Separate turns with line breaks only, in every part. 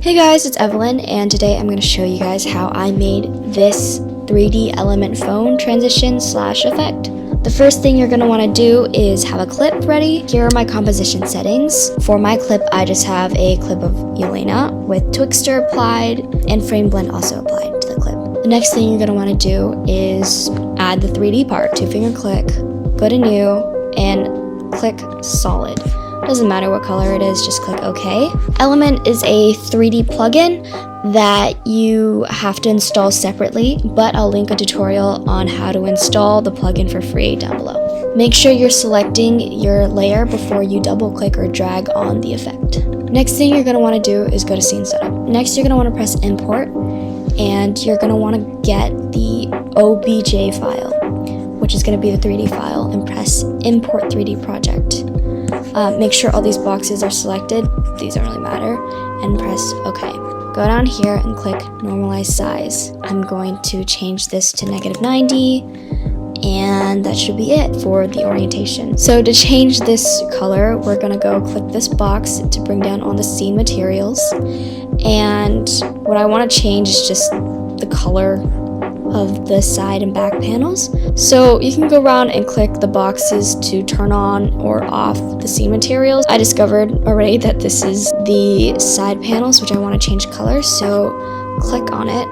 Hey guys, it's Evelyn, and today I'm going to show you guys how I made this 3D element phone transition / effect. The first thing you're going to want to do is have a clip ready. Here are my composition settings. For my clip, I just have a clip of Elena with Twixtor applied and frame blend also applied to the clip. The next thing you're going to want to do is add the 3D part. 2-finger click, go to new, and click solid. Doesn't matter what color it is, just click OK. Element is a 3D plugin that you have to install separately, but I'll link a tutorial on how to install the plugin for free down below. Make sure you're selecting your layer before you double click or drag on the effect. Next thing you're going to want to do is go to scene setup. Next you're going to want to press import, and you're going to want to get the OBJ file, which is going to be the 3D file, and press import 3D project. Make sure all these boxes are selected, these don't really matter, and press OK. Go down here and click normalize size. I'm going to change this to -90, and that should be it for the orientation. So to change this color, we're gonna go click this box to bring down all the scene materials, and what I want to change is just the color of the side and back panels. So you can go around and click the boxes to turn on or off the scene materials. I discovered already that this is the side panels, which I want to change color, so click on it,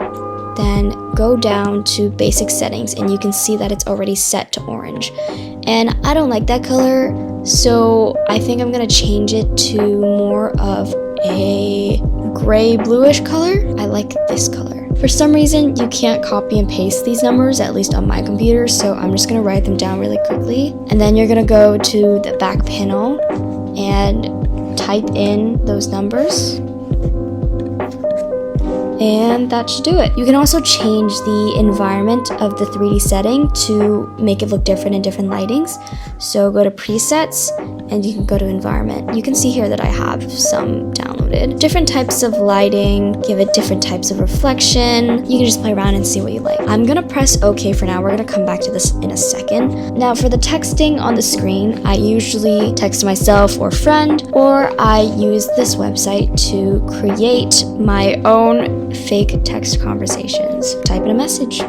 then go down to basic settings, and you can see that it's already set to orange. And I don't like that color, so I think I'm gonna change it to more of a gray bluish color. I like this color. For some reason, you can't copy and paste these numbers, at least on my computer, so I'm just going to write them down really quickly. And then you're going to go to the back panel and type in those numbers. And that should do it. You can also change the environment of the 3D setting to make it look different in different lightings. So go to presets and you can go to environment. You can see here that I have some downloaded. Different types of lighting, give it different types of reflection. You can just play around and see what you like. I'm gonna press OK for now. We're gonna come back to this in a second. Now for the texting on the screen, I usually text myself or friend, or I use this website to create my own fake text conversations. Type in a message.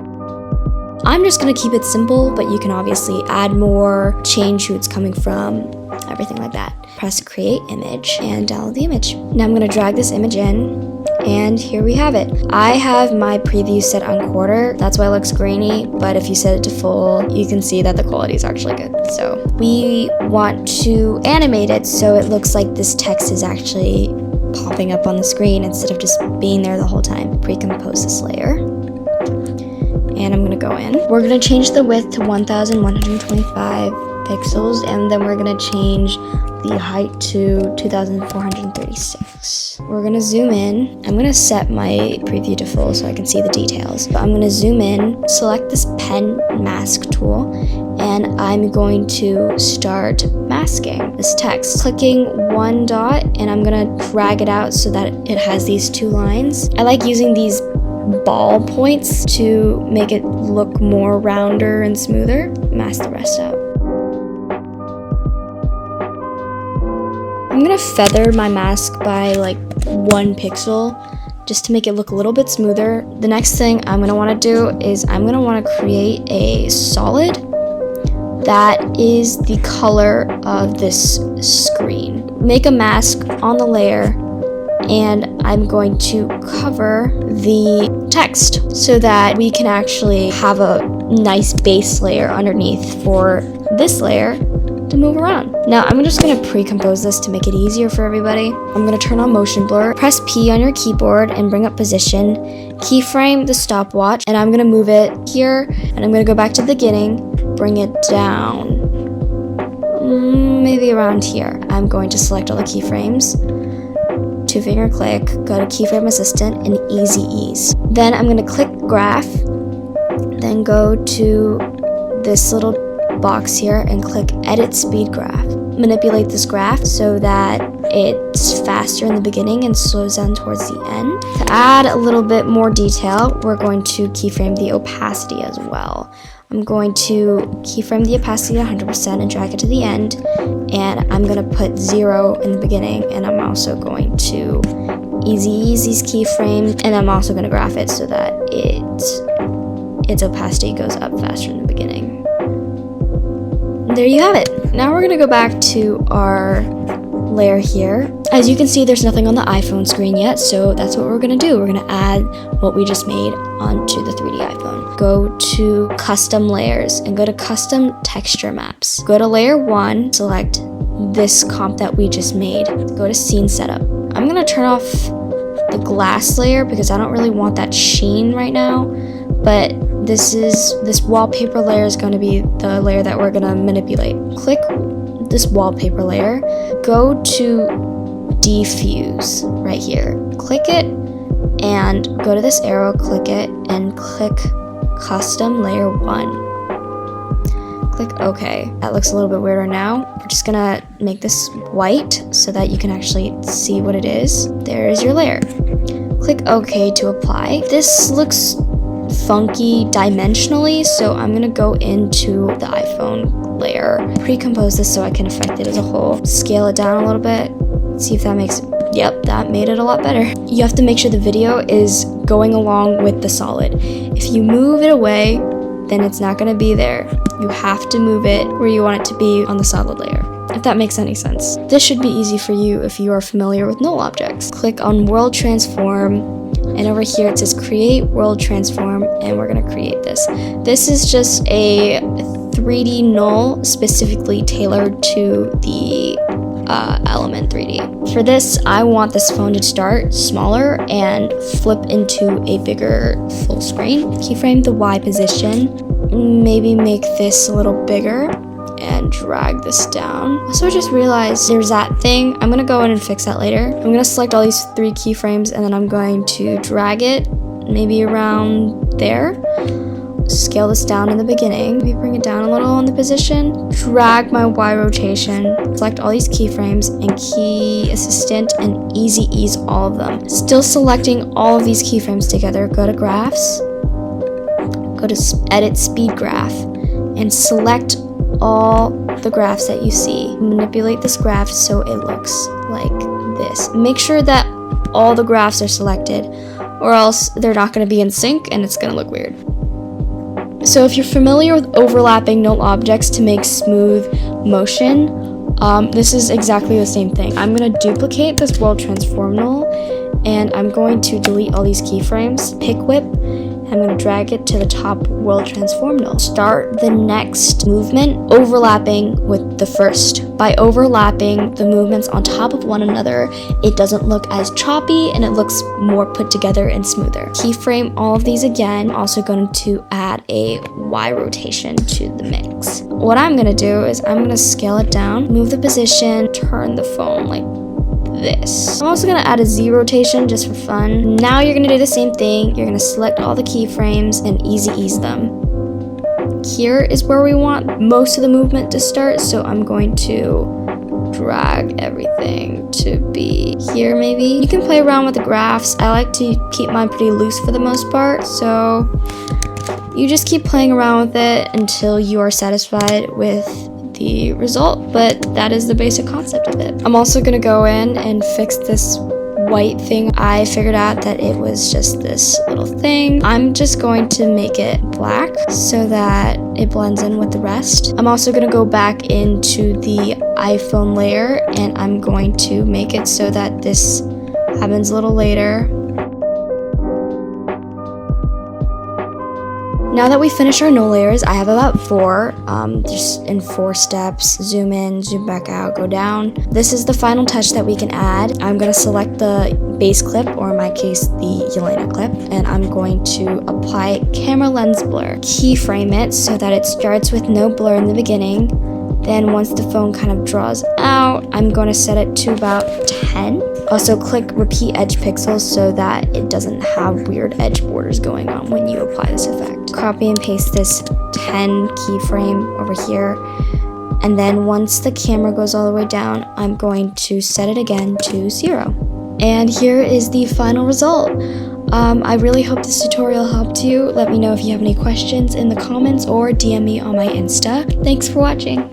I'm just gonna keep it simple, but you can obviously add more, change who it's coming from, everything like that. Press create image and download the image. Now I'm gonna drag this image in, and here we have it. I have my preview set on quarter, that's why it looks grainy, but if you set it to full, you can see that the quality is actually good. So we want to animate it so it looks like this text is actually popping up on the screen instead of just being there the whole time. Pre-compose this layer. And I'm gonna go in. We're gonna change the width to 1125 pixels, and then we're gonna change the height to 2436. We're gonna zoom in. I'm gonna set my preview to full so I can see the details. But I'm gonna zoom in, select this pen mask tool, and I'm going to start masking this text. Clicking one dot, and I'm gonna drag it out so that it has these two lines. I like using these ball points to make it look more rounder and smoother. Mask the rest out. I'm gonna feather my mask by like 1 pixel just to make it look a little bit smoother. The next thing I'm gonna wanna do is I'm gonna wanna create a solid that is the color of this screen. Make a mask on the layer, and I'm going to cover the text so that we can actually have a nice base layer underneath for this layer to move around. Now I'm just going to pre-compose this to make it easier for everybody. I'm going to turn on motion blur, press P on your keyboard and bring up position, keyframe the stopwatch, and I'm going to move it here, and I'm going to go back to the beginning, bring it down, maybe around here. I'm going to select all the keyframes, 2-finger click, go to keyframe assistant, and easy ease. Then I'm going to click graph, then go to this little box here and click edit speed graph. Manipulate this graph so that it's faster in the beginning and slows down towards the end. To add a little bit more detail, we're going to keyframe the opacity as well. I'm going to keyframe the opacity to 100% and drag it to the end, and I'm going to put 0 in the beginning, and I'm also going to easy ease these keyframes, and I'm also going to graph it so that its opacity goes up faster in the beginning. There you have it. Now we're going to go back to our layer here. As you can see, there's nothing on the iPhone screen yet, so that's what we're going to do. We're going to add what we just made onto the 3D iPhone. Go to custom layers and go to custom texture maps. Go to layer 1, select this comp that we just made. Go to scene setup. I'm going to turn off the glass layer because I don't really want that sheen right now, but this wallpaper layer is going to be the layer that we're going to manipulate. Click this wallpaper layer, go to diffuse right here, click it, and go to this arrow, click it, and click custom layer 1. Click OK. That looks a little bit weirder now. We're just gonna make this white so that you can actually see what it is. There's your layer. Click OK to apply. This looks funky dimensionally, so I'm gonna go into the iPhone layer, pre-compose this so I can affect it as a whole, scale it down a little bit, see if that makes it. Yep, that made it a lot better. You have to make sure the video is going along with the solid. If you move it away, then it's not gonna be there. You have to move it where you want it to be on the solid layer, if that makes any sense. This should be easy for you if you are familiar with null objects. Click on World Transform, and over here it says Create World Transform, and we're gonna create this. This is just a 3D null specifically tailored to the element 3D. For this, I want this phone to start smaller and flip into a bigger full screen. Keyframe the Y position, maybe make this a little bigger, and drag this down. Also, I just realized there's that thing. I'm gonna go in and fix that later. I'm gonna select all these 3 keyframes and then I'm going to drag it maybe around there. Scale this down in the beginning, maybe bring it down a little in the position, drag my Y rotation, select all these keyframes and key assistant and easy ease all of them. Still selecting all of these keyframes together, go to graphs, go to edit speed graph and select all the graphs that you see. Manipulate this graph so it looks like this. Make sure that all the graphs are selected or else they're not going to be in sync and it's going to look weird. So if you're familiar with overlapping null objects to make smooth motion, this is exactly the same thing. I'm going to duplicate this world transform null and I'm going to delete all these keyframes, pick whip, I'm going to drag it to the top world transform null. Start the next movement overlapping with the first. By overlapping the movements on top of one another, it doesn't look as choppy and it looks more put together and smoother. Keyframe all of these again. Also going to add a Y rotation to the mix. What I'm going to do is I'm going to scale it down, move the position, turn the phone like this. I'm also going to add a Z rotation just for fun. Now you're going to do the same thing. You're going to select all the keyframes and easy ease them. Here is where we want most of the movement to start, so I'm going to drag everything to be here maybe. You can play around with the graphs. I like to keep mine pretty loose for the most part, so you just keep playing around with it until you are satisfied with the result, but that is the basic concept of it. I'm also gonna go in and fix this white thing. I figured out that it was just this little thing. I'm just going to make it black so that it blends in with the rest. I'm also gonna go back into the iPhone layer and I'm going to make it so that this happens a little later. Now that we finished our null layers, I have about 4, just in 4 steps. Zoom in, zoom back out, go down. This is the final touch that we can add. I'm going to select the base clip, or in my case, the Yelena clip, and I'm going to apply camera lens blur. Keyframe it so that it starts with no blur in the beginning. Then once the phone kind of draws out, I'm going to set it to about 10. Also click repeat edge pixels so that it doesn't have weird edge borders going on when you apply this effect. Copy and paste this 10 keyframe over here. And then once the camera goes all the way down, I'm going to set it again to 0. And here is the final result. I really hope this tutorial helped you. Let me know if you have any questions in the comments or DM me on my Insta. Thanks for watching.